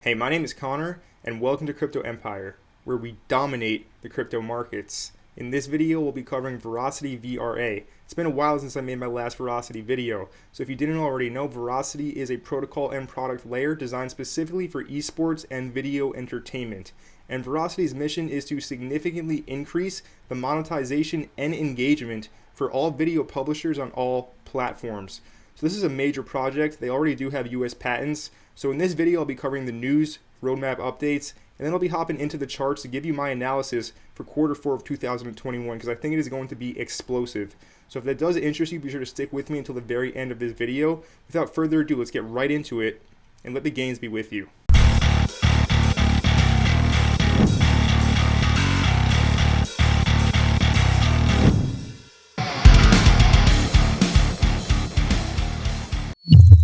Hey, my name is Connor, and welcome to Crypto Empire, where we dominate the crypto markets. In this video, we'll be covering Verasity VRA. It's been a while since I made my last Verasity video, so if you didn't already know, Verasity is a protocol and product layer designed specifically for esports and video entertainment. And Veracity's mission is to significantly increase the monetization and engagement for all video publishers on all platforms. So this is a major project. They already do have US patents. So in this video, I'll be covering the news, roadmap updates, and then I'll be hopping into the charts to give you my analysis for Q4 of 2021 because I think it is going to be explosive. So if that does interest you, be sure to stick with me until the very end of this video. Without further ado, let's get right into it and let the gains be with you.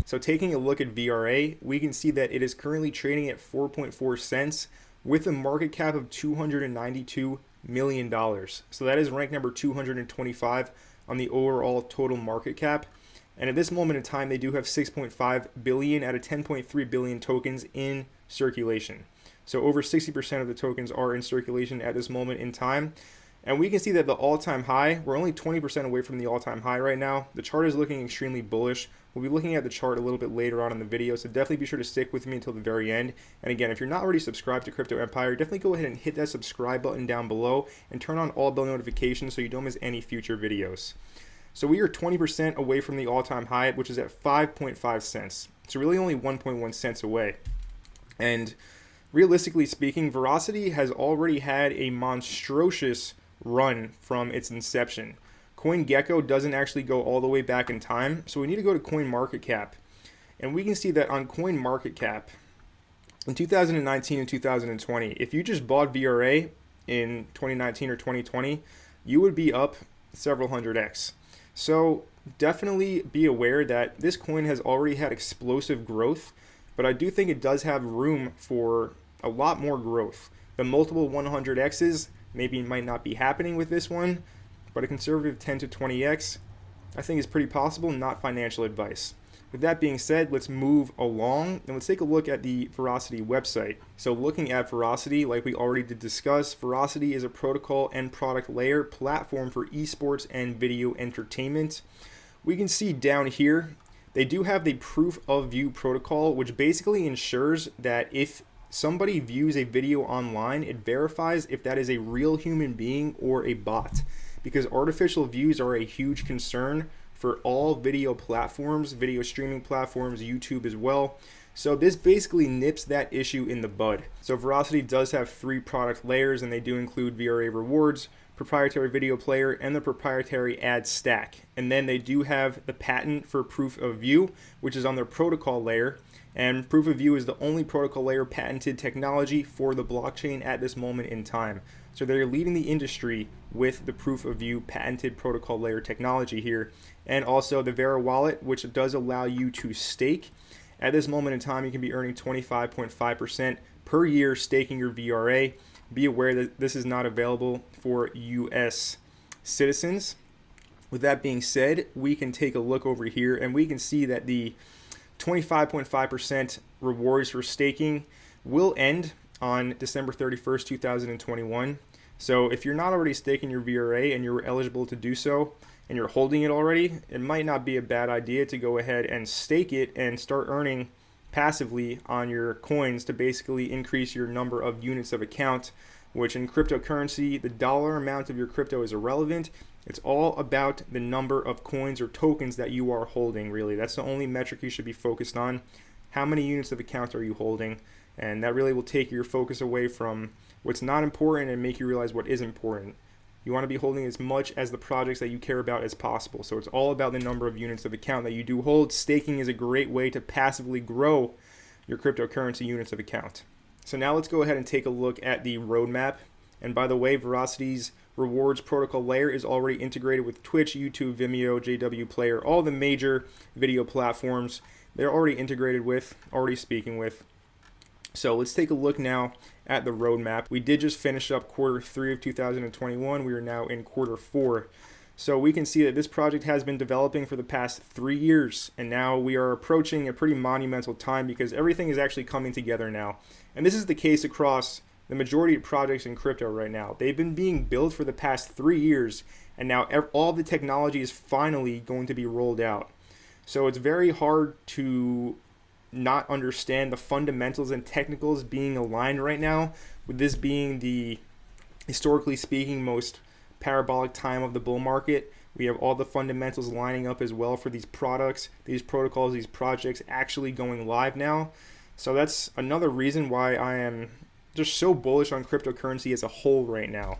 So taking a look at VRA, we can see that it is currently trading at 4.4 cents with a market cap of $292 million. So that is ranked number 225 on the overall total market cap. And at this moment in time, they do have 6.5 billion out of 10.3 billion tokens in circulation. So over 60% of the tokens are in circulation at this moment in time. And we can see that the all-time high, we're only 20% away from the all-time high right now. The chart is looking extremely bullish. We'll be looking at the chart a little bit later on in the video, so definitely be sure to stick with me until the very end. And again, if you're not already subscribed to Crypto Empire, definitely go ahead and hit that subscribe button down below and turn on all bell notifications so you don't miss any future videos. So we are 20% away from the all-time high, which is at 5.5 cents. So really only 1.1 cents away. And realistically speaking, Verasity has already had a monstrous run from its inception. CoinGecko doesn't actually go all the way back in time, so we need to go to CoinMarketCap. And we can see that on CoinMarketCap, in 2019 and 2020, if you just bought VRA in 2019 or 2020, you would be up several hundred X. So definitely be aware that this coin has already had explosive growth, but I do think it does have room for a lot more growth. The multiple 100Xs maybe might not be happening with this one, but a conservative 10 to 20x I think is pretty possible, not financial advice. With that being said, let's move along and let's take a look at the Verasity website. So looking at Verasity, like we already did discuss, Verasity is a protocol and product layer platform for esports and video entertainment. We can see down here, they do have the proof of view protocol, which basically ensures that if somebody views a video online, it verifies if that is a real human being or a bot, because artificial views are a huge concern for all video platforms, video streaming platforms, YouTube as well. So this basically nips that issue in the bud. So Verasity does have 3 product layers, and they do include VRA Rewards, proprietary video player, and the proprietary ad stack. And then they do have the patent for proof of view, which is on their protocol layer. And proof of view is the only protocol layer patented technology for the blockchain at this moment in time. So they're leading the industry with the proof of view patented protocol layer technology here. And also the VRA wallet, which does allow you to stake. At this moment in time, you can be earning 25.5% per year staking your VRA. Be aware that this is not available for US citizens. With that being said, we can take a look over here and we can see that the 25.5% rewards for staking will end on December 31st, 2021. So if you're not already staking your VRA and you're eligible to do so and you're holding it already, it might not be a bad idea to go ahead and stake it and start earning passively on your coins to basically increase your number of units of account, which in cryptocurrency, the dollar amount of your crypto is irrelevant. It's all about the number of coins or tokens that you are holding, really. That's the only metric you should be focused on. How many units of account are you holding? And that really will take your focus away from what's not important and make you realize what is important. You want to be holding as much as the projects that you care about as possible. So it's all about the number of units of account that you do hold. Staking is a great way to passively grow your cryptocurrency units of account. So now let's go ahead and take a look at the roadmap. And by the way, Veracity's rewards protocol layer is already integrated with Twitch, YouTube, Vimeo, JW Player, all the major video platforms. They're already integrated with, already speaking with. So let's take a look now at the roadmap. We did just finish up Q3 of 2021. We are now in Q4. So we can see that this project has been developing for the past 3 years, and now we are approaching a pretty monumental time because everything is actually coming together now. And this is the case across the majority of projects in crypto right now. They've been being built for the past 3 years, and now all the technology is finally going to be rolled out. So it's very hard to not understand the fundamentals and technicals being aligned right now, with this being the, historically speaking, most parabolic time of the bull market. We have all the fundamentals lining up as well for these products, these protocols, these projects actually going live now. So that's another reason why I am just so bullish on cryptocurrency as a whole right now.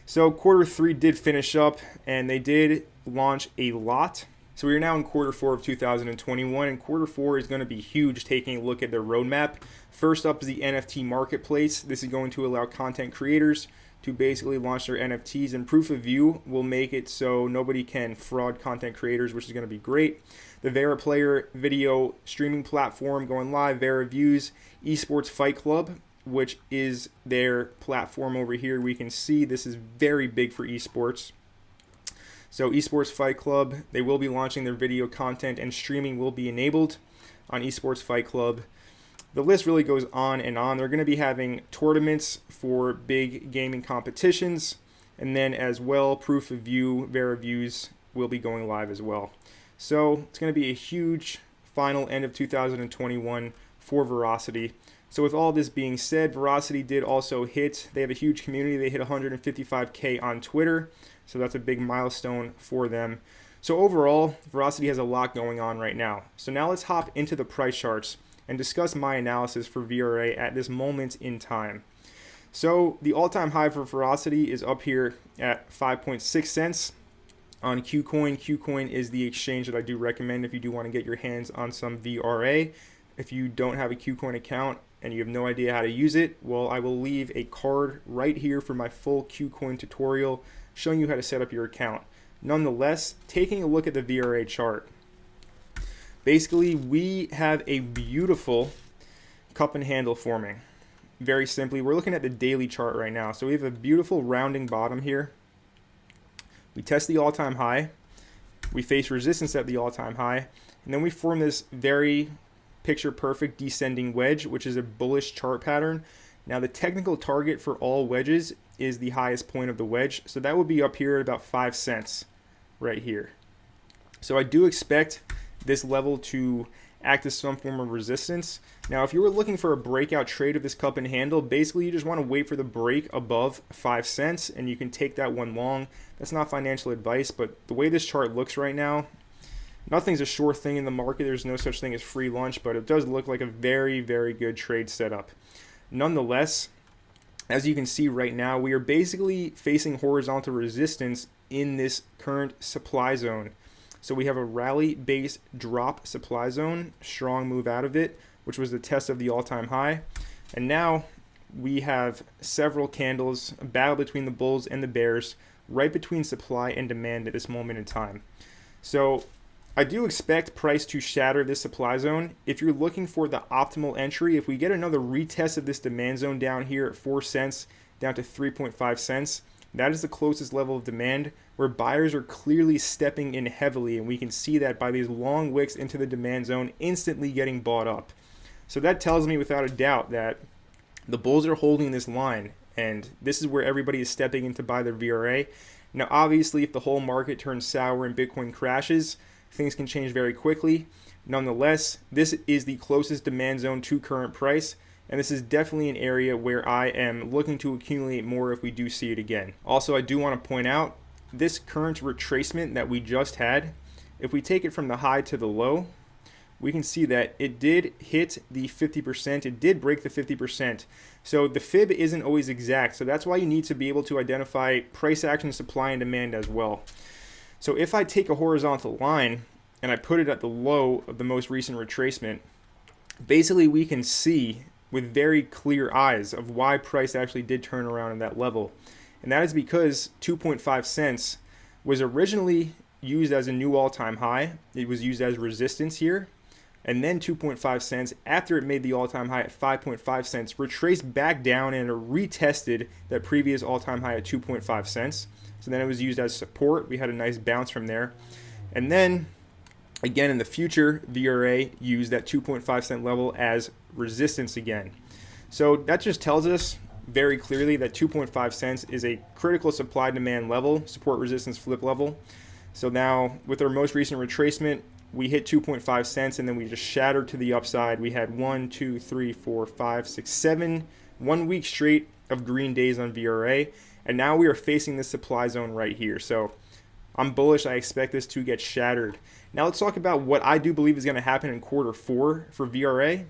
So Q3 did finish up, and they did launch a lot. So we are now in Q4 of 2021, and Q4 is going to be huge, taking a look at their roadmap. First up is the NFT marketplace. This is going to allow content creators to basically launch their NFTs, and proof of view will make it so nobody can fraud content creators, which is going to be great. The VRA player video streaming platform going live, VRA Views, Esports Fight Club, which is their platform over here. We can see this is very big for esports. So Esports Fight Club, they will be launching their video content, and streaming will be enabled on Esports Fight Club. The list really goes on and on. They're going to be having tournaments for big gaming competitions, and then as well, proof of view, VRA Views will be going live as well. So it's going to be a huge final end of 2021 for Verasity. So with all this being said, Verasity did also hit, they have a huge community. They hit 155K on Twitter, so that's a big milestone for them. So overall, Verasity has a lot going on right now. So now let's hop into the price charts and discuss my analysis for VRA at this moment in time. So the all-time high for Verasity is up here at 5.6 cents on KuCoin. KuCoin is the exchange that I do recommend if you do want to get your hands on some VRA. If you don't have a KuCoin account and you have no idea how to use it, well, I will leave a card right here for my full KuCoin tutorial showing you how to set up your account. Nonetheless, taking a look at the VRA chart, basically we have a beautiful cup and handle forming. Very simply, we're looking at the daily chart right now. So we have a beautiful rounding bottom here. We test the all-time high. We face resistance at the all-time high. And then we form this very picture-perfect descending wedge, which is a bullish chart pattern. Now the technical target for all wedges is the highest point of the wedge. So that would be up here at about 5 cents right here. So I do expect this level to act as some form of resistance. Now, if you were looking for a breakout trade of this cup and handle, basically you just want to wait for the break above 5 cents and you can take that one long. That's not financial advice, but the way this chart looks right now, nothing's a sure thing in the market. There's no such thing as free lunch, but it does look like a very, very good trade setup. Nonetheless, as you can see right now, we are basically facing horizontal resistance in this current supply zone. So we have a rally-based drop supply zone, strong move out of it, which was the test of the all-time high. And now we have several candles, a battle between the bulls and the bears, right between supply and demand at this moment in time. So I do expect price to shatter this supply zone. If you're looking for the optimal entry, if we get another retest of this demand zone down here at 4 cents, down to 3.5 cents, that is the closest level of demand where buyers are clearly stepping in heavily, and we can see that by these long wicks into the demand zone instantly getting bought up. So that tells me without a doubt that the bulls are holding this line, and this is where everybody is stepping in to buy their VRA. Now obviously if the whole market turns sour and Bitcoin crashes, things can change very quickly. Nonetheless, this is the closest demand zone to current price, and this is definitely an area where I am looking to accumulate more if we do see it again. Also, I do want to point out this current retracement that we just had, if we take it from the high to the low, we can see that it did hit the 50%, it did break the 50%. So the fib isn't always exact, so that's why you need to be able to identify price action, supply, and demand as well. So if I take a horizontal line and I put it at the low of the most recent retracement, basically we can see with very clear eyes of why price actually did turn around at that level. And that is because 2.5 cents was originally used as a new all-time high. It was used as resistance here, and then 2.5 cents after it made the all-time high at 5.5 cents, retraced back down and retested that previous all-time high at 2.5 cents. So then it was used as support. We had a nice bounce from there. And then again in the future, VRA used that 2.5 cent level as resistance again. So that just tells us very clearly that 2.5 cents is a critical supply demand level, support resistance flip level. So now with our most recent retracement, we hit 2.5 cents and then we just shattered to the upside. We had 1, 2, 3, 4, 5, 6, 7, 1 week straight of green days on VRA. And now we are facing this supply zone right here. So I'm bullish. I expect this to get shattered. Now let's talk about what I do believe is going to happen in quarter 4 for VRA.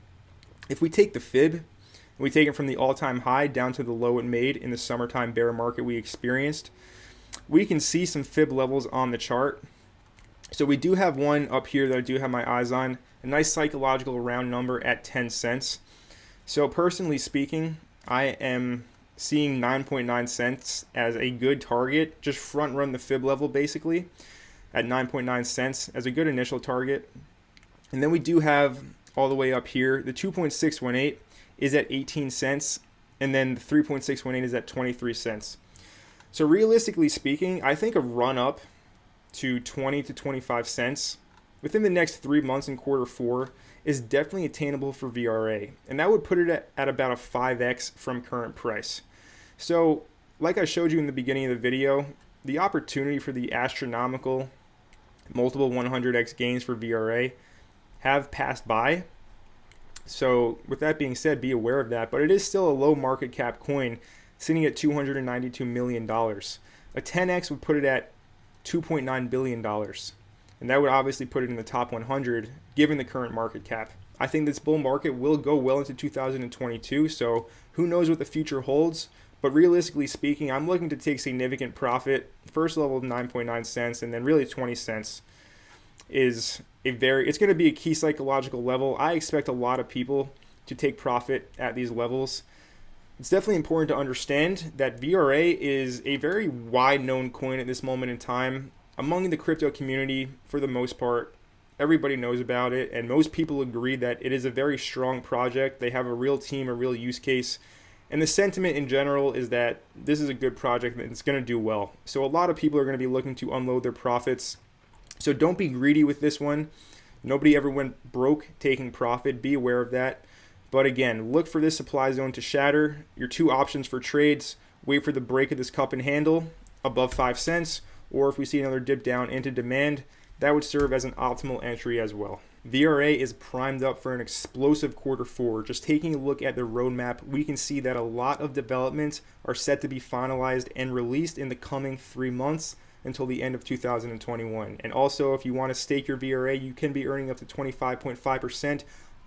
If we take the fib, we take it from the all-time high down to the low it made in the summertime bear market we experienced, we can see some fib levels on the chart. So we do have one up here that I do have my eyes on, a nice psychological round number at 10 cents. So personally speaking, I am seeing 9.9 cents as a good target. Just front run the fib level basically at 9.9 cents as a good initial target. And then we do have all the way up here, the 2.618 is at 18 cents, and then the 3.618 is at 23 cents. So realistically speaking, I think a run up to 20 to 25 cents within the next 3 months in quarter 4 is definitely attainable for VRA. And that would put it at about a 5x from current price. So like I showed you in the beginning of the video, the opportunity for the astronomical multiple 100x gains for VRA have passed by. So with that being said, be aware of that. But it is still a low market cap coin sitting at $292 million. A 10x would put it at $2.9 billion. And that would obviously put it in the top 100 given the current market cap. I think this bull market will go well into 2022. So who knows what the future holds. But realistically speaking, I'm looking to take significant profit. First level of 9.9 cents and then really 20 cents is it's going to be a key psychological level. I expect a lot of people to take profit at these levels. It's definitely important to understand that VRA is a very wide known coin at this moment in time among the crypto community. For the most part, everybody knows about it, and most people agree that it is a very strong project. They have a real team, a real use case, and the sentiment in general is that this is a good project and it's going to do well. So a lot of people are going to be looking to unload their profits. So don't be greedy with this one. Nobody ever went broke taking profit. Be aware of that. But again, look for this supply zone to shatter. Your two options for trades: wait for the break of this cup and handle above 5 cents, or if we see another dip down into demand, that would serve as an optimal entry as well. VRA is primed up for an explosive quarter 4. Just taking a look at the roadmap, we can see that a lot of developments are set to be finalized and released in the coming 3 months until the end of 2021. And also, if you want to stake your VRA, you can be earning up to 25.5%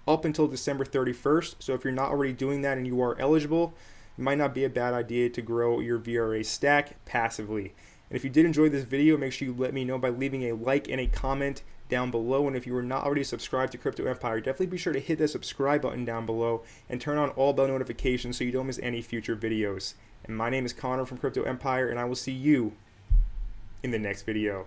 up until December 31st. So if you're not already doing that and you are eligible, it might not be a bad idea to grow your VRA stack passively. And if you did enjoy this video, make sure you let me know by leaving a like and a comment down below. And if you are not already subscribed to Crypto Empire, definitely be sure to hit that subscribe button down below and turn on all bell notifications so you don't miss any future videos. And my name is Connor from Crypto Empire, and I will see you in the next video.